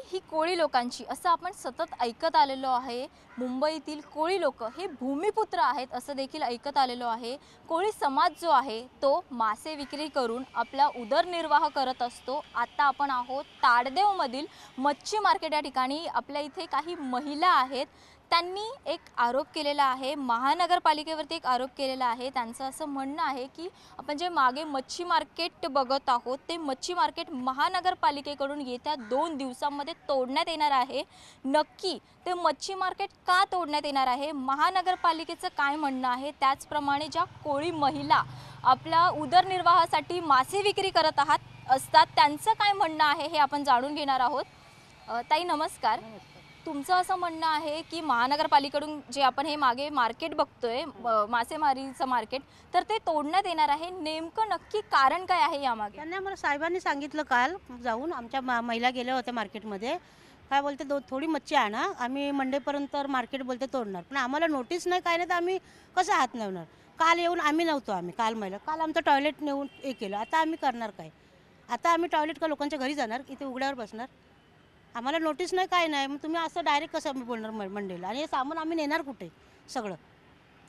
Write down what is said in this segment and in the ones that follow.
ही कोळी लोकांची असं आपण सतत ऐकत आलेलो आहे। मुंबईतील कोळी लोक हे भूमिपुत्र आहेत असं देखील ऐकत आलेलो आहे। कोळी समाज जो आहे तो मासे विक्री करून आपला उदरनिर्वाह करत असतो। आता आपण आहोत ताडदेव मधील मच्छी मार्केट या ठिकाणी। आपल्या इथे काही महिला आहेत, त्यांनी एक आरोप केलेला आहे, महानगरपालिकेवरती एक आरोप केलेला आहे। त्यांचं असं म्हणणं आहे की आपण जे मागे मच्छी मार्केट बघत आहोत ते मच्छी मार्केट महानगरपालिकेकडून येत्या 2 दिवसांमध्ये तोडण्यात येणार आहे। नक्की ते मच्छी मार्केट का तोडण्यात येणार आहे, महानगरपालिकेचं काय म्हणणं आहे, त्याचप्रमाणे ज्या कोळी महिला आपल्या उदरनिर्वाहासाठी मासे विक्री करत असतात त्यांचं काय म्हणणं आहे हे आपण जाणून घेणार आहोत। ताई नमस्कार। तुमचं असं म्हणणं आहे की महानगरपालिकेकडून जे आपण हे मागे मार्केट बघतोय मासेमारीचं मार्केट, तर ते तोडण्यात येणार आहे, नेमकं नक्की कारण काय आहे यामागे? त्यांना मला साहेबांनी सांगितलं काल जाऊन, आमच्या महिला गेल्या होत्या मार्केटमध्ये। काय बोलते थोडी मच्छी आणा, आम्ही मंडेपर्यंत मार्केट बोलते तोडणार, पण आम्हाला नोटीस नाही काय नाही तर आम्ही कसं हात लावणार। काल येऊन आम्ही नव्हतो, आम्ही काल आमचं टॉयलेट नेऊन हे केलं, आता आम्ही करणार काय? आता आम्ही टॉयलेट का लोकांच्या घरी जाणार, इथे उघड्यावर बसणार? आम्हाला नोटीस नाही काय नाही, मग तुम्ही असं डायरेक्ट कसं आम्ही बोलणार मंडेला? आणि हे सामान आम्ही नेणार कुठे सगळं?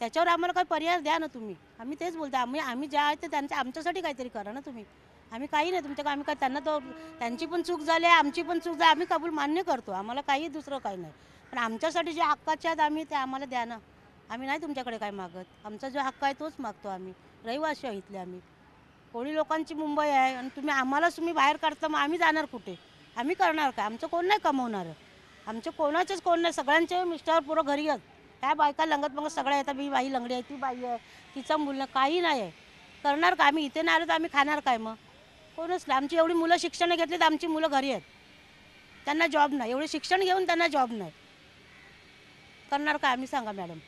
त्याच्यावर आम्हाला काही पर्याय द्या ना तुम्ही। आम्ही तेच बोलतो, आम्ही ज्या आहे ते त्यांच्या आमच्यासाठी काहीतरी करा ना तुम्ही। आम्ही काही नाही तुमच्या, आम्ही काय त्यांना तर त्यांची पण चूक झाली आहे, आमची पण चूक झाली, आम्ही कबूल मान्य करतो, आम्हाला काही दुसरं काही नाही, पण आमच्यासाठी जे हक्काचे आहेत आम्ही ते आम्हाला द्या ना। आम्ही नाही तुमच्याकडे काय मागत, आमचा जो हक्क आहे तोच मागतो आम्ही। रहिवासी आहे इथले आम्ही, कोळी लोकांची मुंबई आहे, आणि तुम्ही बाहेर काढता, मग आम्ही जाणार कुठे? आम्ही करणार काय? आमचं कोण नाही कमवणार, आमचं कोणाचंच कोण नाही, सगळ्यांचे मिस्टर पुरं घरी आहेत। ह्या बायका लंगत मग सगळ्या येतात, मी बाई लंगडी आहे, ती बाई आहे, तिचं मुलं काही नाही आहे, करणार का? आम्ही इथे नाही आलो तर आम्ही खाणार काय? मग कोणच नाही। आमची एवढी मुलं शिक्षण घेतली तर आमची मुलं घरी आहेत, त्यांना जॉब नाही, एवढे शिक्षण घेऊन त्यांना जॉब नाही, करणार काय आम्ही? सांगा मॅडम।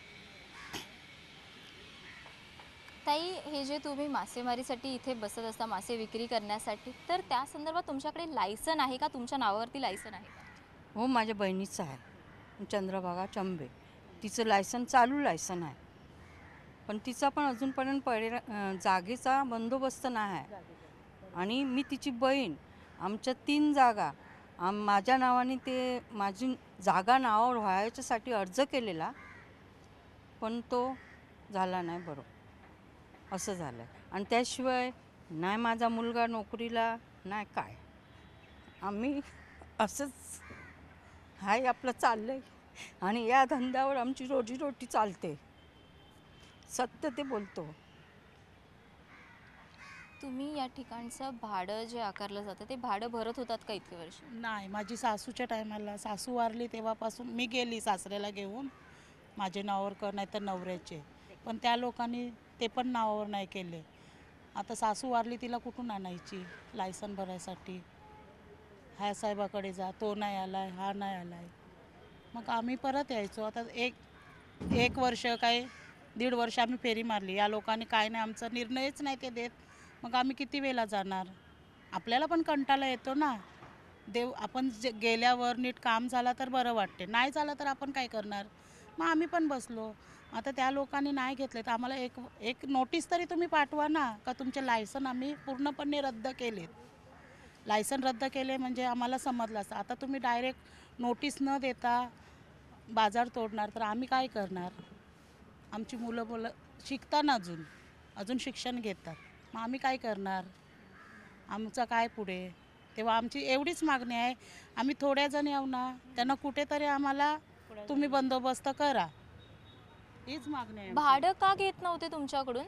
ताई, हे जे तुम्ही मासेमारीसाठी इथे बसत असता मासे विक्री करण्यासाठी, तर त्या संदर्भात तुमच्याकडे लायसन आहे का? तुमच्या नावावरती लायसन आहे का? हो, माझ्या बहिणीचं आहे, चंद्रभागा चंबे, तिचं लायसन आहे, पण तिचा पण अजूनपर्यंत जागेचा बंदोबस्त नाही आहे। आणि मी तिची बहीण, आमच्या 3 जागा माझ्या नावाने ते माझी जागा नावावर व्हायच्यासाठी अर्ज केलेला, पण तो झाला नाही बरोबर, असं झालं आहे। आणि त्याशिवाय नाही माझा मुलगा नोकरीला नाही काय, आम्ही असंच हाय आपलं चाललं आहे, आणि या धंद्यावर आमची रोजीरोटी चालते, सत्य ते बोलतो। तुम्ही या ठिकाणचं भाडं जे आकारलं जातं ते भाडं भरत होतात का इतके वर्ष? नाही, माझी सासूच्या टायमाला सासू वारली तेव्हापासून मी गेली सासऱ्याला घेऊन, माझे नावावर कर नाही तर नवऱ्याचे, पण त्या लोकांनी ते पण नावावर नाही केले। आता सासू वारली, तिला कुठून आणायची लायसन भरायसाठी? ह्या साहेबाकडे जा, तो नाही आलाय, हा नाही आलाय, मग आम्ही परत यायचो। आता एक वर्ष काय 1.5 वर्ष आम्ही फेरी मारली, या लोकांनी काय नाही, आमचा निर्णयच नाही ते देत, मग आम्ही किती वेळा जाणार? आपल्याला पण कंटाळा येतो ना। आपण गेल्यावर नीट काम झालं तर बरं वाटते, नाही झालं तर आपण काय करणार? मग आम्ही पण बसलो। आता त्या लोकांनी नाही घेतले तर आम्हाला एक नोटीस तरी तुम्ही पाठवा ना, का तुमचे लायसन आम्ही पूर्णपणे रद्द केलेत। लायसन रद्द केले म्हणजे आम्हाला समजलं असतं। आता तुम्ही डायरेक्ट नोटीस न देता बाजार तोडणार तर आम्ही काय करणार? आमची मुलं शिकताना अजून शिक्षण घेतात, मग आम्ही काय करणार? आमचं काय पुढे? तेव्हा आमची एवढीच मागणी आहे, आम्ही थोड्या जण येऊ ना, त्यांना कुठेतरी आम्हाला तुम्ही बंदोबस्त करा, हीच मागणी आहे। भाडं का घेत नव्हते तुमच्याकडून?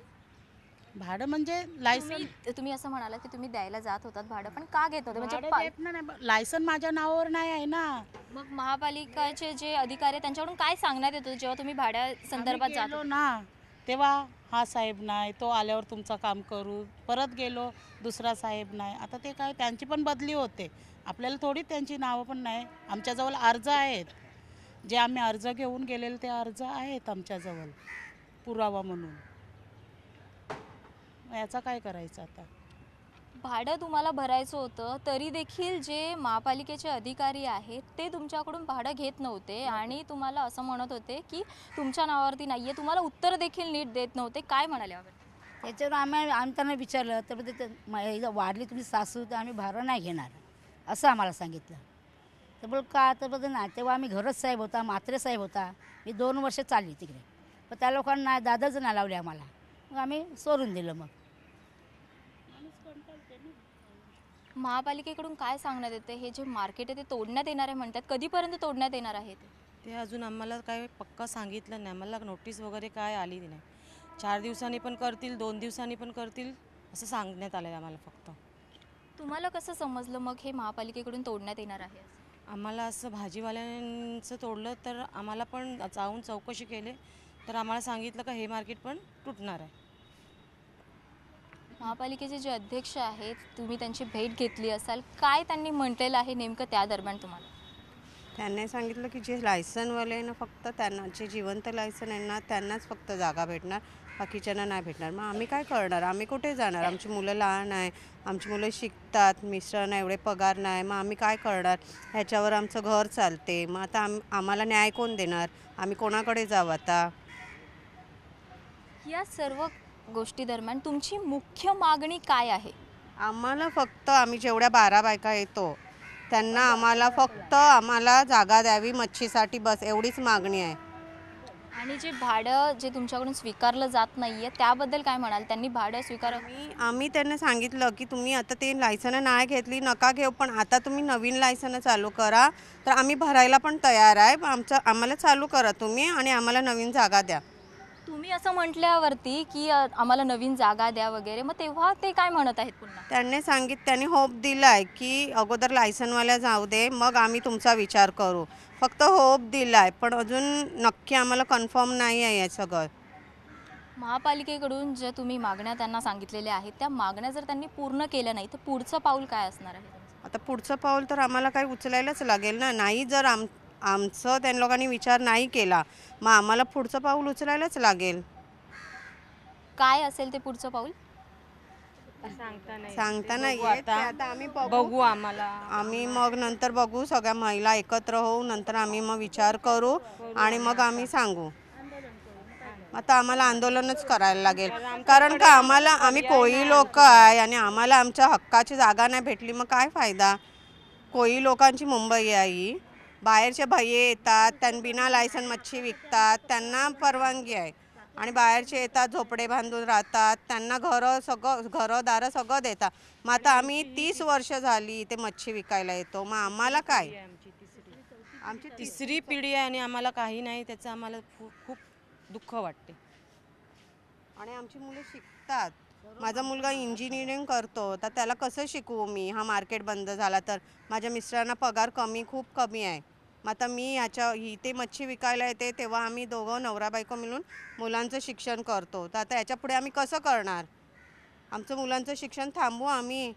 भाडं म्हणजे लायसन, तुम्ही असं म्हणाला की तुम्ही द्यायला जात होतात भाडं, पण का घेत होते? म्हणजे लायसन माझ्या नावावर नाही आहे ना। मग महापालिकेचे जे अधिकारी त्यांच्याकडून काय सांगण्यात येतं जेव्हा तुम्ही भाड्या संदर्भात जातो ना, तेव्हा हा साहेब नाही, तो आल्यावर तुमचं काम करू, परत गेलो दुसरा साहेब नाही। आता ते काय, त्यांची पण बदली होते, आपल्याला थोडी त्यांची नावं पण नाही। आमच्याजवळ अर्ज आहेत, जे आम्ही अर्ज घेऊन गेलेले ते अर्ज आहेत आमच्याजवळ पुरावा म्हणून, याचा काय करायचं आता? भाडं तुम्हाला भरायचं होतं तरी देखील जे महापालिकेचे अधिकारी आहेत ते तुमच्याकडून भाडं घेत नव्हते आणि तुम्हाला असं म्हणत होते की तुमच्या नावावरती नाहीये, तुम्हाला उत्तर देखील नीट देत नव्हते, काय म्हणाले यावर? त्याच्यावर आम्ही त्यांना विचारलं तर वाढली तुमची सासू तर आम्ही भाडं नाही घेणार असं आम्हाला सांगितलं। तर बोल का तर बघ ना, तेव्हा आम्ही घरच साहेब होता, म्हात्रे साहेब होता. मी 2 वर्ष चालली तिकडे. पण त्या लोकांना दादाच ना लावले आम्हाला. मग आम्ही सोडून दिलं मग. महापालिकेकडून काय सांगण्यात येते, हे जे मार्केट आहे ते तोडण्यात येणार आहे म्हणतात, कधीपर्यंत तोडण्यात येणार आहे ते? ते अजून आम्हाला काय पक्का सांगितलं नाही, आम्हाला नोटीस वगैरे काय आली नाही. 4 दिवसांनी पण करतील, 2 दिवसांनी पण करतील असं सांगण्यात आलं आहे आम्हाला फक्त. तुम्हाला कसं समजलं मग हे महापालिकेकडून तोडण्यात येणार आहे असं? आम्हाला असं भाजीवाल्यांचं तोडलं तर आम्हाला पण जाऊन चौकशी केली तर आम्हाला सांगितलं का हे मार्केट पण तुटणार आहे. महापालिकेचे जे अध्यक्ष आहेत, तुम्ही त्यांची भेट घेतली असाल, काय त्यांनी म्हटलेलं आहे नेमकं त्या दरम्यान तुम्हाला? त्यांनी सांगितलं की जे लायसनवाले आहे ना, फक्त त्यांना जे जिवंत लायसन आहे ना त्यांनाच फक्त जागा भेटणार, बाकीच्यांना नाही भेटणार. मग आम्ही काय करणार, आम्ही कुठे जाणार, आमची मुलं लहान आहे, आमची मुलं शिकतात, मिस्टरांना एवढे पगार नाही, मग आम्ही काय करणार, ह्याच्यावर आमचं घर चालते. मग आता आम्हाला न्याय कोण देणार, आम्ही कोणाकडे जाऊ आता? या सर्व गोष्टी दरम्यान तुमची मुख्य मागणी काय आहे? आम्हाला फक्त आम्ही जेवढ्या 12 बायका येतो त्यांना आम्हाला जागा द्यावी मच्छीसाठी, बस एवढीच मागणी आहे. आणि जे भाडं जे तुमच्याकडून स्वीकारलं जात नाहीये त्याबद्दल काय म्हणाल? त्यांनी भाडं आम्ही त्यांना सांगितलं की तुम्ही आता ते लायसनं नाही घेतली नका घेऊ, पण आता तुम्ही नवीन लायसनं चालू करा, तर आम्ही भरायला पण तयार आहे. आम्हाला चालू करा तुम्ही आणि आम्हाला नवीन जागा द्या. तुम्ही असं म्हटल्यावरती की आम्हाला नवीन जागा द्या वगैरे, मग तेव्हा ते काय म्हणत आहेत पुन्हा? त्यांनी होप दिलाय की अगोदर लायसनवाल्या जाऊ दे, मग आम्ही तुमचा विचार करू. फक्त होप दिलाय, पण अजून नक्की आम्हाला कन्फर्म नाही आहे हे सगळं. महापालिकेकडून ज्या तुम्ही मागण्या त्यांना सांगितलेल्या आहेत, त्या मागण्या जर त्यांनी पूर्ण केल्या नाही तर पुढचं पाऊल काय असणार आहे? आता पुढचं पाऊल तर आम्हाला काही उचलायलाच लागेल ना. नाही जर आमचं त्या लोकांनी विचार नाही केला, मग आम्हाला पुढचं पाऊल उचलायलाच लागेल. काय असेल ते पुढचं पाऊल? सांगता नाही येत. ते आता आम्ही बघू आम्ही मग नंतर बघू, सगळ्या महिला एकत्र होऊ, नंतर आम्ही मग विचार करू आणि मग आम्ही सांगू. आता आम्हाला आंदोलनच करायला लागेल, कारण का आम्ही कोळी लोक आहे आणि आम्हाला आमच्या हक्काची जागा नाही भेटली, मग काय फायदा? कोळी लोकांची मुंबई आहे ही. बाहेरचे भैये येतात, त्यांना बिना लायसन मच्छी विकतात, त्यांना परवानगी आहे, आणि बाहेरचे येतात झोपडे बांधून राहतात, त्यांना घरदारं सगळं देतात. मग आता आम्ही 30 वर्ष झाली ते मच्छी विकायला येतो, मग आम्हाला काय? आमची तिसरी पिढी आहे आणि आम्हाला काही नाही, त्याचं आम्हाला खूप दुःख वाटते. आणि आमची मुलं शिकतात. माझा मुलगा इंजिनिअरिंग करतो, तर त्याला कसं शिकवू मी? हा मार्केट बंद झाला तर. माझ्या मिस्टरांना पगार खूप कमी आहे. मग आता मी इथे मच्छी विकायला येते, तेव्हा आम्ही दोघं नवरा बायको मिळून मुलांचं शिक्षण करतो. तर आता याच्यापुढे आम्ही कसं करणार? आमचं मुलांचं शिक्षण थांबवू आम्ही?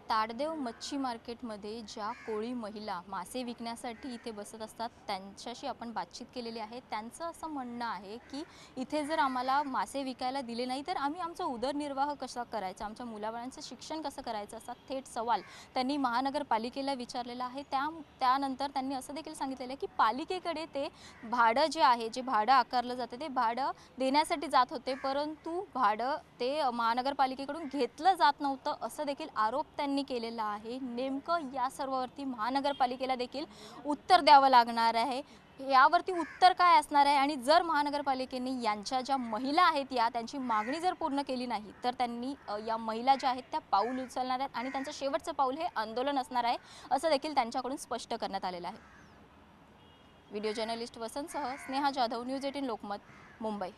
ताडदेव मच्छी मार्केटमध्ये ज्या कोळी महिला मासे विकण्यासाठी इथे बसत असतात त्यांच्याशी आपण बातचीत केलेली आहे. त्यांचं असं म्हणणं आहे की इथे जर आम्हाला मासे विकायला दिले नाही तर आम्ही आमचा उदरनिर्वाह कसा करायचा, आमच्या मुलाबाळांचं शिक्षण कसं करायचं, असा थेट सवाल त्यांनी महानगरपालिकेला विचारलेला आहे. त्यानंतर त्यांनी असं देखील सांगितलेलं आहे की पालिकेकडे ते भाडं जे आहे, जे भाडं आकारलं जातं ते भाडं देण्यासाठी जात होते, परंतु भाडं ते महानगरपालिकेकडून घेतलं जात नव्हतं, असं देखील आरोप त्यांनी केलेला आहे. नेमकं या सर्वावरती महानगरपालिकेला देखील उत्तर द्यावं लागणार आहे. यावरती उत्तर काय असणार आहे, आणि जर महानगरपालिकेने यांच्या ज्या महिला आहेत त्यांची मागणी जर पूर्ण केली नाही तर त्यांनी या महिला ज्या आहेत त्या पाऊल उचलणार आहेत आणि त्यांचं शेवटचं पाऊल हे आंदोलन असणार आहे, असं देखील त्यांच्याकडून स्पष्ट करण्यात आलेलं आहे. व्हिडिओ जर्नलिस्ट वसंतसह स्नेहा जाधव, न्यूज 18 लोकमत, मुंबई.